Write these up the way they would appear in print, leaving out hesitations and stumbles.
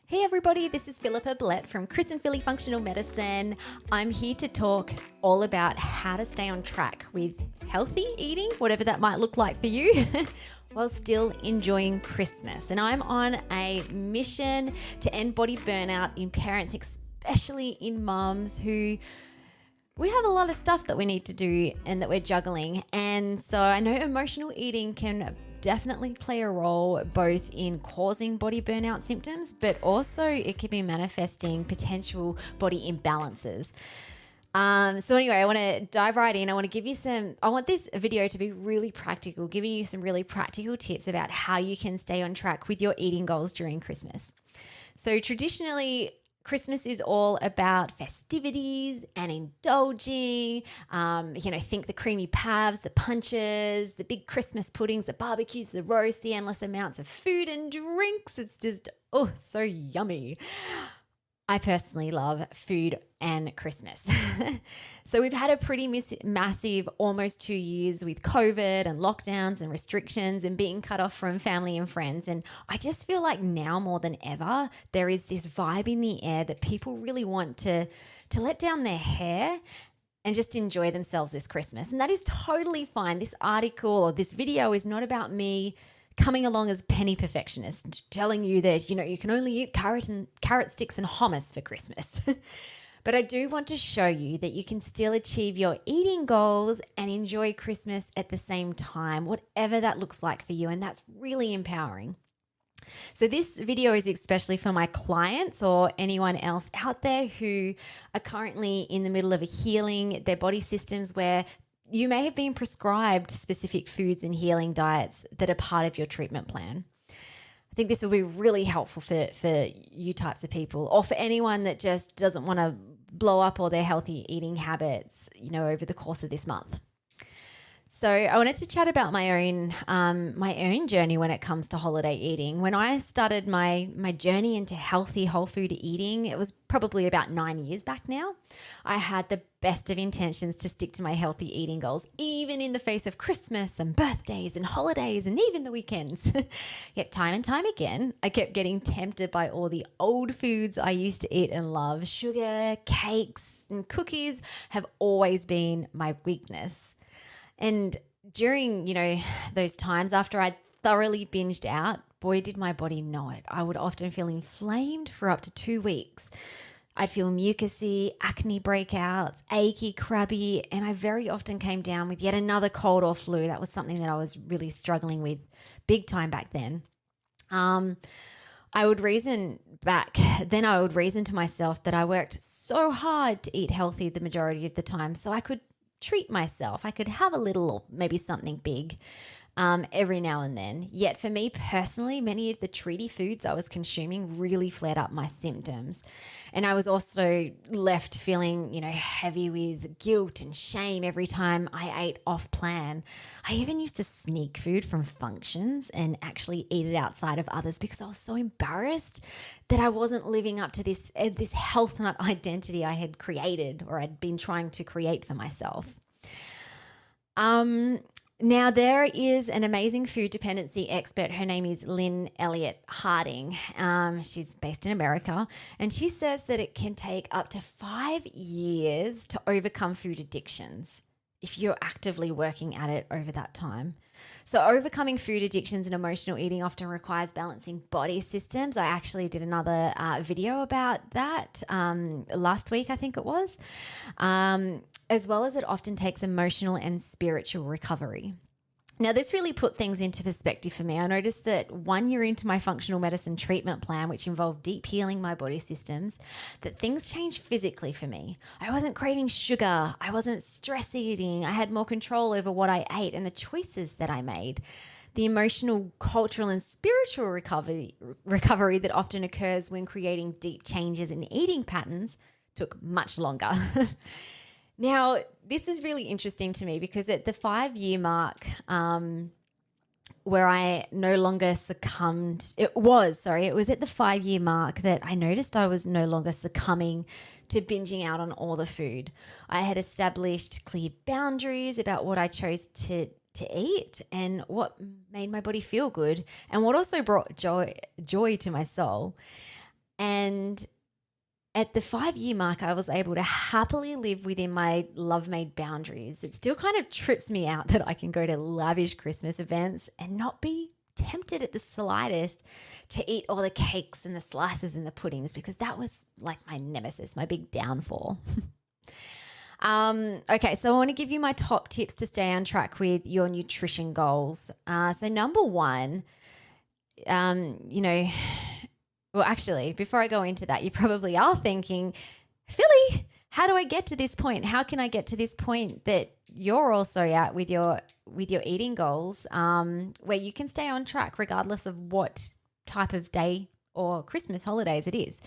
Hey everybody, this is Philippa Blett from Chris and Philly Functional Medicine. I'm here to talk all about how to stay on track with healthy eating, whatever that might look like for you, while still enjoying Christmas. And I'm on a mission to end body burnout in parents, especially in mums who we have a lot of stuff that we need to do and that we're juggling. And so I know emotional eating can definitely play a role both in causing body burnout symptoms, but also it can be manifesting potential body imbalances. So anyway, I want to dive right in. I want this video to be really practical, giving you some really practical tips about how you can stay on track with your eating goals during Christmas. So traditionally, Christmas is all about festivities and indulging. Think the creamy pavs, the punches, the big Christmas puddings, the barbecues, the roast, the endless amounts of food and drinks. It's just, so yummy. I personally love food and Christmas. So we've had a pretty massive almost 2 years with COVID and lockdowns and restrictions and being cut off from family and friends. And I just feel like now more than ever, there is this vibe in the air that people really want to let down their hair and just enjoy themselves this Christmas. And that is totally fine. This article or this video is not about me coming along as Penny Perfectionist, telling you that, you can only eat carrot sticks and hummus for Christmas. But I do want to show you that you can still achieve your eating goals and enjoy Christmas at the same time, whatever that looks like for you. And that's really empowering. So this video is especially for my clients or anyone else out there who are currently in the middle of a healing their body systems, where you may have been prescribed specific foods and healing diets that are part of your treatment plan. I think this will be really helpful for you types of people, or for anyone that just doesn't want to blow up all their healthy eating habits, over the course of this month. So I wanted to chat about my own journey when it comes to holiday eating. When I started my journey into healthy whole food eating, it was probably about 9 years back now. I had the best of intentions to stick to my healthy eating goals, even in the face of Christmas and birthdays and holidays and even the weekends. Yet time and time again, I kept getting tempted by all the old foods I used to eat and love. Sugar, cakes, and cookies have always been my weakness. And during, those times after I'd thoroughly binged out, boy, did my body know it. I would often feel inflamed for up to 2 weeks. I'd feel mucousy, acne breakouts, achy, crabby, and I very often came down with yet another cold or flu. That was something that I was really struggling with big time back then. I would reason to myself that I worked so hard to eat healthy the majority of the time so I could treat myself. I could have a little or maybe something big every now and then. Yet for me personally, many of the treaty foods I was consuming really flared up my symptoms. And I was also left feeling, heavy with guilt and shame every time I ate off plan. I even used to sneak food from functions and actually eat it outside of others because I was so embarrassed that I wasn't living up to this health nut identity I had created or I'd been trying to create for myself. Now, there is an amazing food dependency expert. Her name is Lynn Elliott Harding. She's based in America, and she says that it can take up to 5 years to overcome food addictions if you're actively working at it over that time. So overcoming food addictions and emotional eating often requires balancing body systems. I actually did another video about that last week, I think it was, as well as it often takes emotional and spiritual recovery. Now, this really put things into perspective for me. I noticed that 1 year into my functional medicine treatment plan, which involved deep healing my body systems, that things changed physically for me. I wasn't craving sugar. I wasn't stress eating. I had more control over what I ate and the choices that I made. The emotional, cultural, and spiritual recovery that often occurs when creating deep changes in eating patterns took much longer. Now, this is really interesting to me because at the 5-year mark, where I no longer succumbed, it was at the 5-year mark that I noticed I was no longer succumbing to binging out on all the food. I had established clear boundaries about what I chose to eat and what made my body feel good and what also brought joy to my soul. And at the 5-year mark, I was able to happily live within my love-made boundaries. It still kind of trips me out that I can go to lavish Christmas events and not be tempted at the slightest to eat all the cakes and the slices and the puddings, because that was like my nemesis, my big downfall. Okay, so I want to give you my top tips to stay on track with your nutrition goals. So number one, well, actually, before I go into that, you probably are thinking, Philly, how do I get to this point? How can I get to this point that you're also at with your eating goals, where you can stay on track regardless of what type of day or Christmas holidays it is?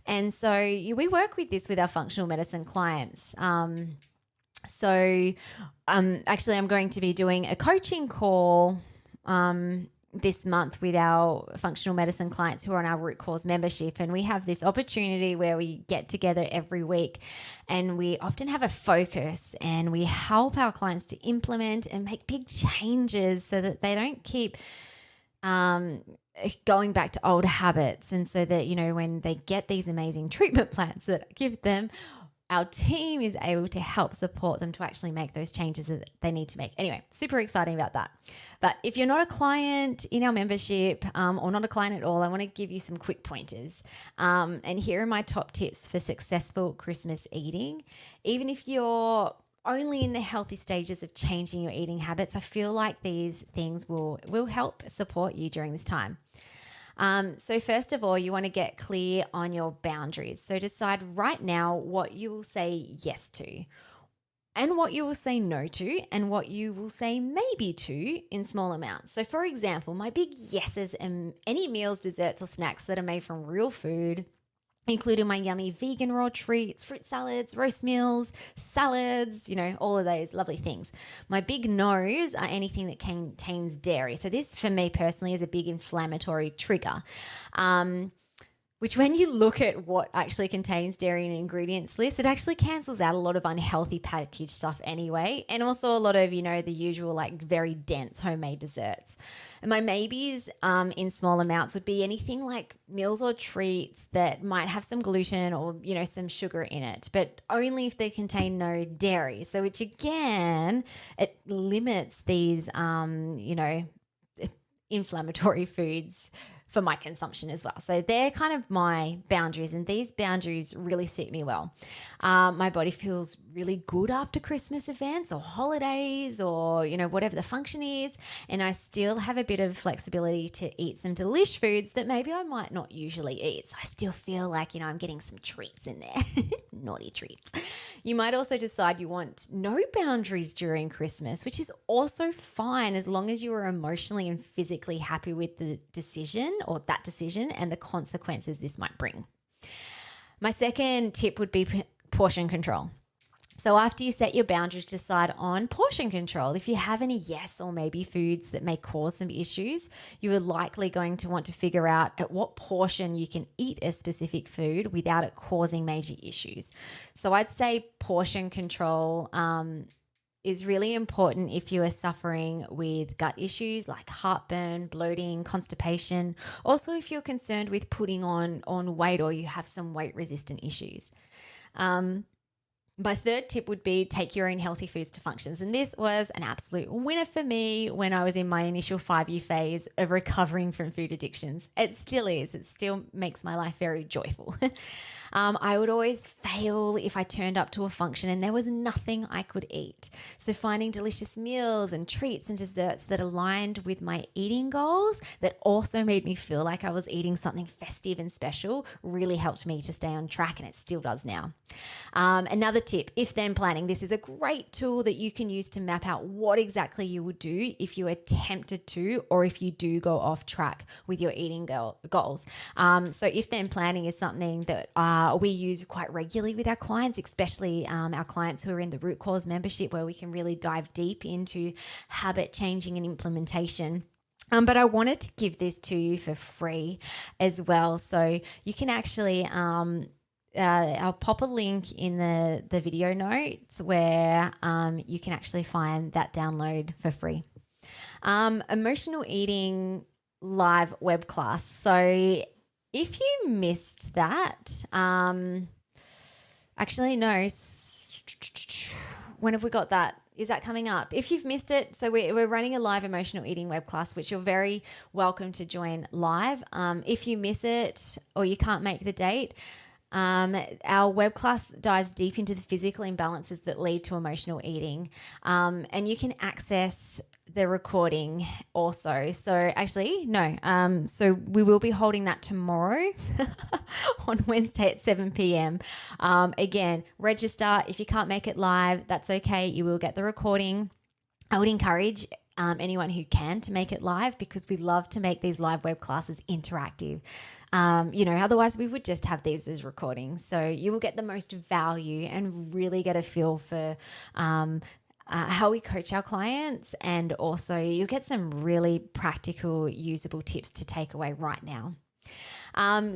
And so we work with this with our functional medicine clients. Actually, I'm going to be doing a coaching call this month with our functional medicine clients who are on our root cause membership. And we have this opportunity where we get together every week and we often have a focus and we help our clients to implement and make big changes so that they don't keep going back to old habits. And so that, when they get these amazing treatment plans that I give them, our team is able to help support them to actually make those changes that they need to make. Anyway, super exciting about that. But if you're not a client in our membership or not a client at all, I want to give you some quick pointers. And here are my top tips for successful Christmas eating. Even if you're only in the healthy stages of changing your eating habits, I feel like these things will help support you during this time. So first of all, you want to get clear on your boundaries. So decide right now what you will say yes to and what you will say no to and what you will say maybe to in small amounts. So for example, my big yeses are any meals, desserts or snacks that are made from real food, including my yummy vegan raw treats, fruit salads, roast meals, salads, all of those lovely things. My big no's are anything that contains dairy. So this, for me personally, is a big inflammatory trigger. Which when you look at what actually contains dairy in an ingredients list, it actually cancels out a lot of unhealthy packaged stuff anyway. And also a lot of, the usual like very dense homemade desserts. And my maybes in small amounts would be anything like meals or treats that might have some gluten or, some sugar in it, but only if they contain no dairy. So which again, it limits these, inflammatory foods for my consumption as well. So they're kind of my boundaries, and these boundaries really suit me well. My body feels really good after Christmas events or holidays or, whatever the function is. And I still have a bit of flexibility to eat some delish foods that maybe I might not usually eat. So I still feel like, I'm getting some treats in there, naughty treats. You might also decide you want no boundaries during Christmas, which is also fine as long as you are emotionally and physically happy with the decision or that decision and the consequences this might bring. My second tip would be portion control. So after you set your boundaries, decide on portion control. If you have any yes or maybe foods that may cause some issues, you are likely going to want to figure out at what portion you can eat a specific food without it causing major issues. So I'd say portion control is really important if you are suffering with gut issues like heartburn, bloating, constipation. Also, if you're concerned with putting on weight or you have some weight resistant issues. My third tip would be take your own healthy foods to functions. And this was an absolute winner for me when I was in my initial 5-year phase of recovering from food addictions. It still is. It still makes my life very joyful. I would always fail if I turned up to a function and there was nothing I could eat. So finding delicious meals and treats and desserts that aligned with my eating goals that also made me feel like I was eating something festive and special really helped me to stay on track, and it still does now. Another tip, if then planning. This is a great tool that you can use to map out what exactly you would do if you are tempted to or if you do go off track with your eating goals. So if then planning is something that we use quite regularly with our clients, especially our clients who are in the root cause membership, where we can really dive deep into habit changing and implementation. But I wanted to give this to you for free as well. So you can actually I'll pop a link in the video notes where you can actually find that download for free. Emotional eating live web class. So if you missed that, actually, no. When have we got that? Is that coming up? If you've missed it, so we're running a live emotional eating web class, which you're very welcome to join live. If you miss it or you can't make the date, our web class dives deep into the physical imbalances that lead to emotional eating. And you can access the recording also. So actually, no. So we will be holding that tomorrow on Wednesday at 7 p.m. Again, register. If you can't make it live, that's okay. You will get the recording. I would encourage anyone who can to make it live, because we love to make these live web classes interactive. Otherwise we would just have these as recordings. So you will get the most value and really get a feel for how we coach our clients, and also you'll get some really practical, usable tips to take away right now.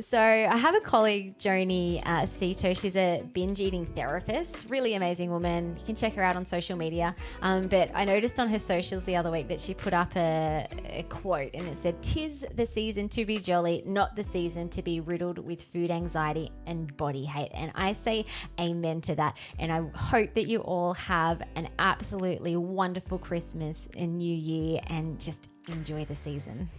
So I have a colleague, Joni Sito. She's a binge eating therapist, really amazing woman. You can check her out on social media. But I noticed on her socials the other week that she put up a quote, and it said, "'Tis the season to be jolly, not the season to be riddled with food anxiety and body hate." And I say amen to that. And I hope that you all have an absolutely wonderful Christmas and New Year, and just enjoy the season.